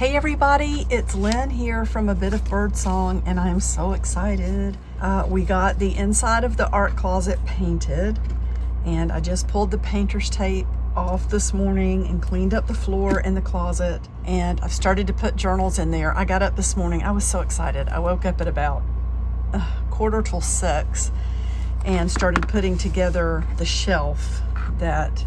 Hey everybody, it's Lynn here from A Bit of Birdsong, and I am so excited. We got the inside of the art closet painted, and I just pulled the painter's tape off this morning and cleaned up the floor in the closet, and I've started to put journals in there. I got up this morning, I was so excited. I woke up at about 5:45 and started putting together the shelf that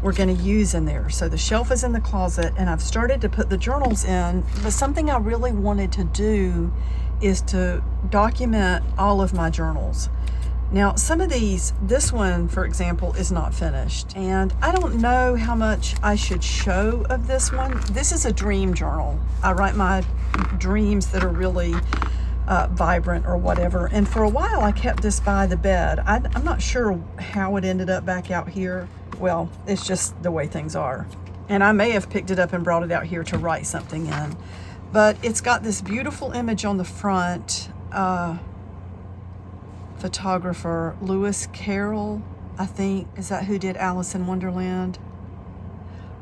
we're going to use in there. So the shelf is in the closet, and I've started to put the journals in, but something I really wanted to do is to document all of my journals. Now, some of these, this one, for example, is not finished, and I don't know how much I should show of this one. This is a dream journal. I write my dreams that are really vibrant or whatever, and for a while I kept this by the bed. I'm not sure how it ended up back out here. Well, it's just the way things are, and I may have picked it up and brought it out here to write something in, but it's got this beautiful image on the front. Photographer Lewis Carroll, I think, is that who did Alice in Wonderland?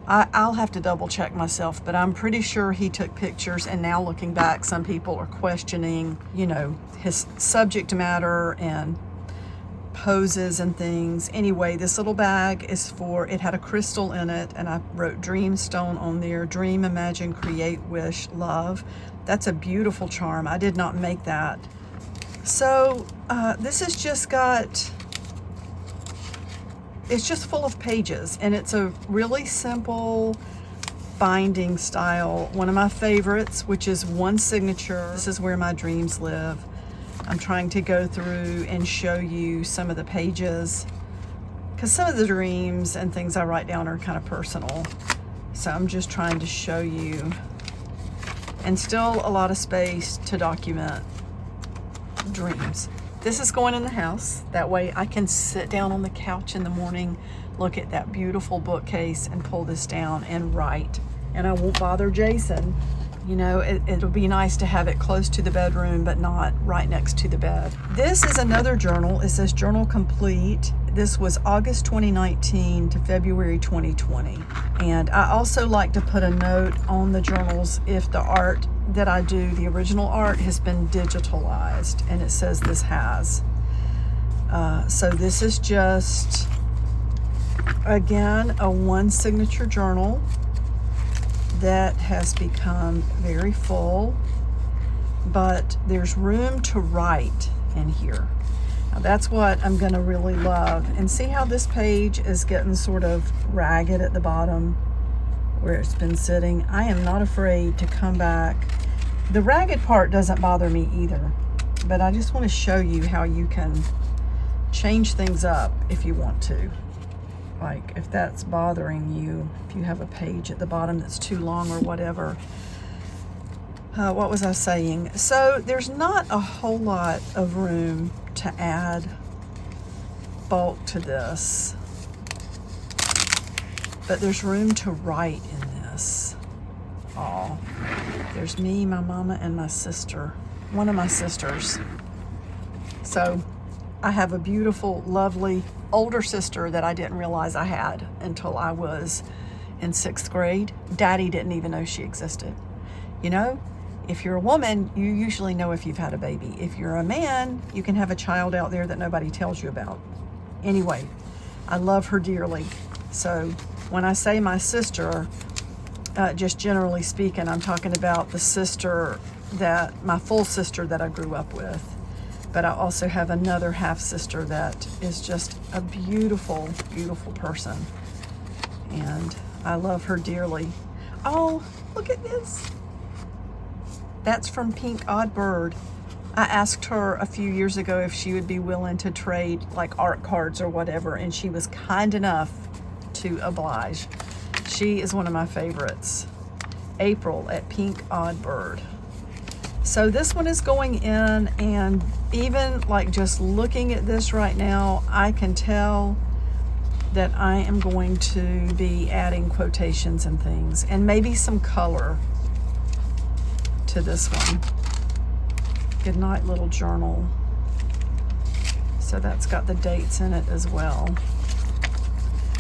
I'll have to double check myself, but I'm pretty sure he took pictures, and now looking back, some people are questioning, his subject matter and poses and things. Anyway, this little bag is it had a crystal in it, and I wrote Dreamstone on there. Dream, imagine, create, wish, love. That's a beautiful charm. I did not make that. So this has just it's just full of pages, and it's a really simple binding style. One of my favorites, which is one signature. This is where my dreams live. I'm trying to go through and show you some of the pages, because some of the dreams and things I write down are kind of personal. So I'm just trying to show you, and still a lot of space to document dreams. This is going in the house. That way I can sit down on the couch in the morning, look at that beautiful bookcase, and pull this down and write. And I won't bother Jason. It'll be nice to have it close to the bedroom, but not right next to the bed. This is another journal. It says Journal Complete. This was August 2019 to February 2020. And I also like to put a note on the journals if the art that I do, the original art, has been digitalized, and it says this has. So this is just, again, a one signature journal that has become very full, but there's room to write in here. Now that's what I'm gonna really love. And see how this page is getting sort of ragged at the bottom where it's been sitting? I am not afraid to come back. The ragged part doesn't bother me either, but I just want to show you how you can change things up if you want to. Like if that's bothering you, if you have a page at the bottom that's too long or whatever. What was I saying? So there's not a whole lot of room to add bulk to this, but there's room to write in this. Oh, there's me, my mama, and my sister, one of my sisters. So I have a beautiful, lovely older sister that I didn't realize I had until I was in 6th grade. Daddy didn't even know she existed. If you're a woman, you usually know if you've had a baby. If you're a man, you can have a child out there that nobody tells you about. Anyway, I love her dearly. So when I say my sister, just generally speaking, I'm talking about the sister my full sister that I grew up with. But I also have another half sister that is just a beautiful, beautiful person. And I love her dearly. Oh, look at this. That's from Pink Odd Bird. I asked her a few years ago if she would be willing to trade like art cards or whatever, and she was kind enough to oblige. She is one of my favorites. April at Pink Odd Bird. So this one is going in, and even like just looking at this right now, I can tell that I am going to be adding quotations and things, and maybe some color to this one. Good night, little journal. So that's got the dates in it as well.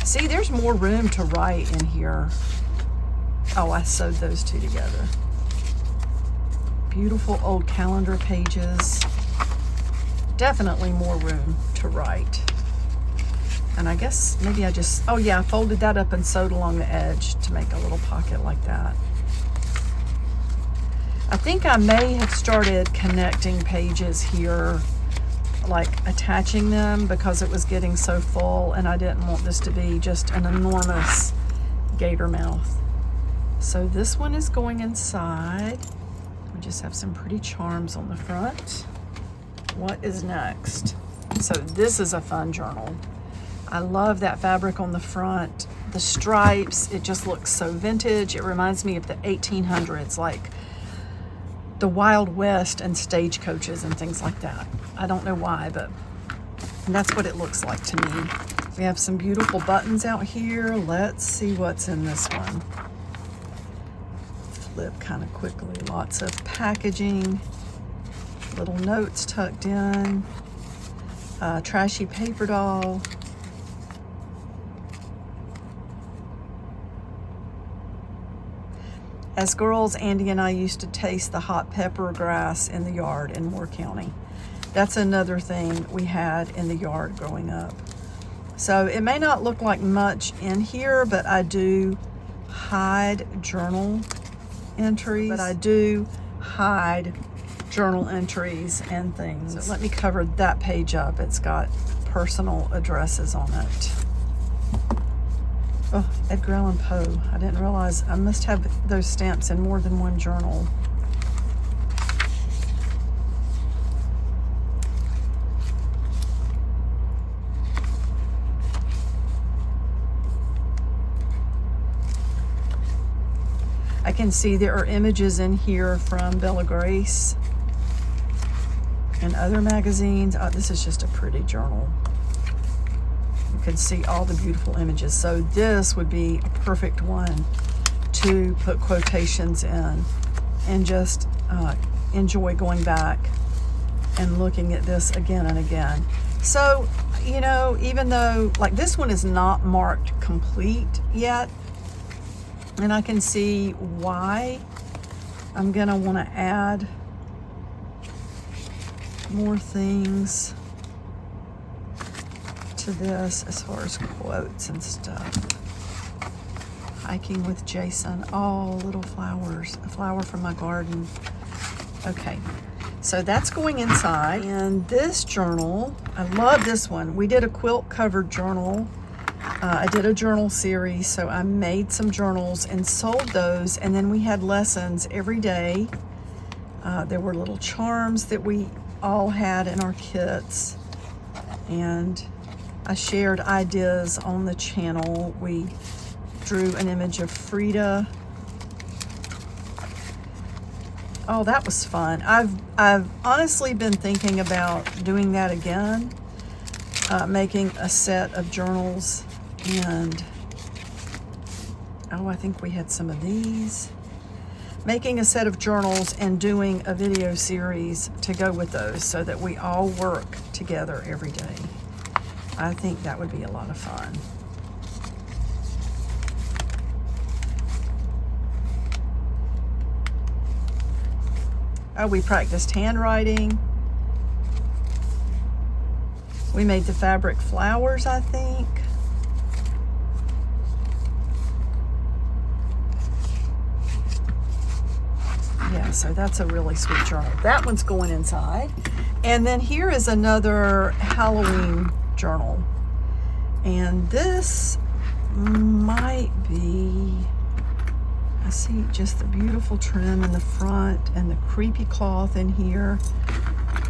See, there's more room to write in here. Oh, I sewed those two together. Beautiful old calendar pages. Definitely more room to write. And I guess maybe I just, oh yeah, I folded that up and sewed along the edge to make a little pocket like that. I think I may have started connecting pages here, like attaching them, because it was getting so full and I didn't want this to be just an enormous gator mouth. So this one is going inside. We just have some pretty charms on the front. What is next? So this is a fun journal. I love that fabric on the front. The stripes, it just looks so vintage. It reminds me of the 1800s, like the Wild West and stagecoaches and things like that. I don't know why, but that's what it looks like to me. We have some beautiful buttons out here. Let's see what's in this one. Flip kind of quickly. Lots of packaging. Little notes tucked in. Trashy paper doll. As girls, Andy and I used to taste the hot pepper grass in the yard in Moore County. That's another thing we had in the yard growing up. So it may not look like much in here, but I do hide journal entries. And things. So let me cover that page up. It's got personal addresses on it. Oh, Edgar Allan Poe. I didn't realize I must have those stamps in more than one journal. I can see there are images in here from Bella Grace and other magazines. Oh, this is just a pretty journal. You can see all the beautiful images. So this would be a perfect one to put quotations in and just enjoy going back and looking at this again and again. So, you know, even though like this one is not marked complete yet, and I can see why I'm gonna want to add more things to this as far as quotes and stuff. Hiking with Jason. Oh, little flowers. A flower from my garden. Okay, so that's going inside. And this journal, I love this one. We did a quilt covered journal. I did a journal series, so I made some journals and sold those, and then we had lessons every day. There were little charms that we all had in our kits, and I shared ideas on the channel. We drew an image of Frida. Oh, that was fun. I've honestly been thinking about doing that again, making a set of journals. And oh, I think we had some of these. Making a set of journals and doing a video series to go with those so that we all work together every day. I think that would be a lot of fun. Oh, we practiced handwriting. We made the fabric flowers, I think. Yeah, so that's a really sweet journal. That one's going inside. And then here is another Halloween journal. And this might be, I see just the beautiful trim in the front and the creepy cloth in here.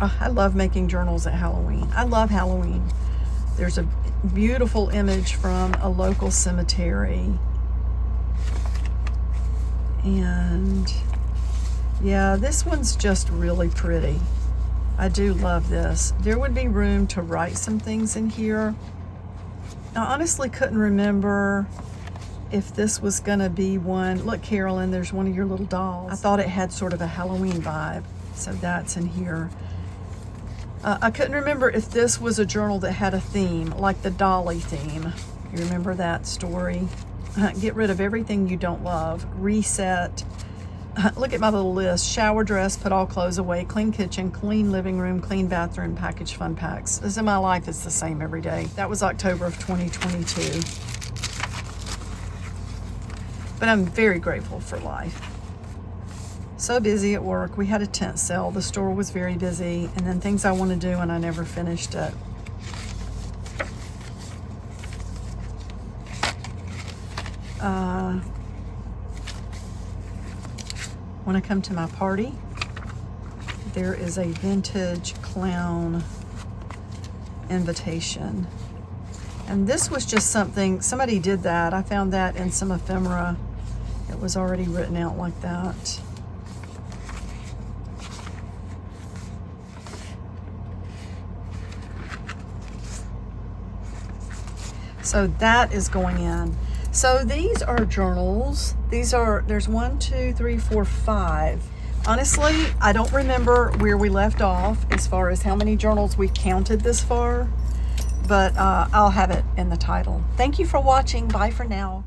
Oh, I love making journals at Halloween. I love Halloween. There's a beautiful image from a local cemetery. And yeah, this one's just really pretty. I do love this. There would be room to write some things in here. I honestly couldn't remember if this was gonna be one. Look, Carolyn, there's one of your little dolls. I thought it had sort of a Halloween vibe, so that's in here. I couldn't remember if this was a journal that had a theme, like the Dolly theme. You remember that story? Get rid of everything you don't love. Reset. Look at my little list. Shower, dress, put all clothes away, clean kitchen, clean living room, clean bathroom, package fun packs. As in my life, it's the same every day. That was October of 2022. But I'm very grateful for life. So busy at work. We had a tent sale. The store was very busy. And then things I want to do and I never finished it. Want to come to my party? There is a vintage clown invitation. And this was just something, somebody did that. I found that in some ephemera. It was already written out like that. So that is going in. So these are journals. There's 1, 2, 3, 4, 5. Honestly, I don't remember where we left off as far as how many journals we counted this far, but I'll have it in the title. Thank you for watching. Bye for now.